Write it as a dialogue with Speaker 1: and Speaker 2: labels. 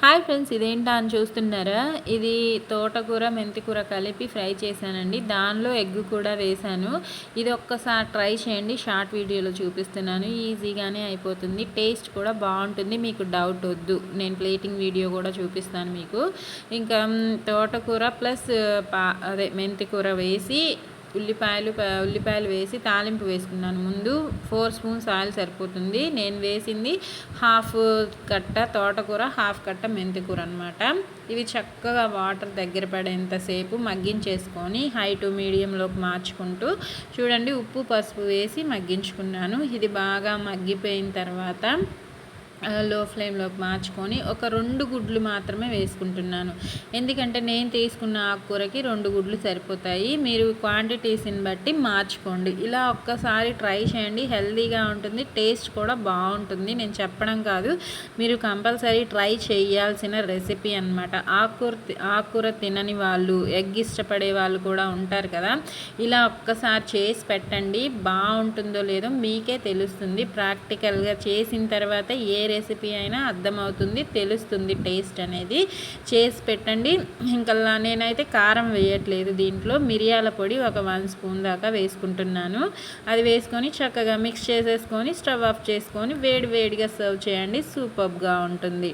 Speaker 1: Hi friends, ఇదేంటా అని చూస్తున్నారా? ఇది తోటకూర మెంతికూర కలిపి ఫ్రై చేశానండి. దానిలో ఎగ్ కూడా వేశాను. ఇది ఒక్కసారి ట్రై చేయండి. షార్ట్ వీడియోలో చూపిస్తున్నాను. ఈజీగానే అయిపోతుంది. టేస్ట్ కూడా బాగుంటుంది. మీకు డౌట్ వద్దు, నేను ప్లేటింగ్ వీడియో కూడా చూపిస్తాను మీకు. ఇంకా తోటకూర ప్లస్ అదే మెంతికూర వేసి ఉల్లిపాయలు వేసి తాలింపు వేసుకున్నాను. ముందు 4 స్పూన్స్ ఆయిల్ సరిపోతుంది. నేను వేసింది హాఫ్ కట్ట తోటకూర, హాఫ్ కట్ట మెంతికూర అనమాట. ఇవి చక్కగా వాటర్ దగ్గర పడేంతసేపు మగ్గించేసుకొని హై టు మీడియంలోకి మార్చుకుంటూ చూడండి, ఉప్పు పసుపు వేసి మగ్గించుకున్నాను. ఇది బాగా మగ్గిపోయిన తర్వాత లో ఫ్లేమ్లోకి మార్చుకొని ఒక 2 గుడ్లు మాత్రమే వేసుకుంటున్నాను. ఎందుకంటే నేను తీసుకున్న ఆకుకూరకి 2 గుడ్లు సరిపోతాయి. మీరు క్వాంటిటీస్ని బట్టి మార్చుకోండి. ఇలా ఒక్కసారి ట్రై చేయండి. హెల్తీగా ఉంటుంది, టేస్ట్ కూడా బాగుంటుంది. నేను చెప్పడం కాదు, మీరు కంపల్సరీ ట్రై చేయాల్సిన రెసిపీ అనమాట. ఆకుకూర తినని వాళ్ళు, ఎగ్ ఇష్టపడే వాళ్ళు కూడా ఉంటారు కదా. ఇలా ఒక్కసారి చేసి పెట్టండి. బాగుంటుందో లేదో మీకే తెలుస్తుంది. ప్రాక్టికల్గా చేసిన తర్వాత ఏ రెసిపీ అయినా అర్థమవుతుంది, తెలుస్తుంది టేస్ట్ అనేది. చేసి పెట్టండి. ఇంకా నేనైతే కారం వేయట్లేదు, దీంట్లో మిరియాల పొడి ఒక 1 స్పూన్ దాకా వేసుకుంటున్నాను. అది వేసుకొని చక్కగా మిక్స్ చేసేసుకొని స్టవ్ ఆఫ్ చేసుకొని వేడివేడిగా సర్వ్ చేయండి. సూపర్గా ఉంటుంది.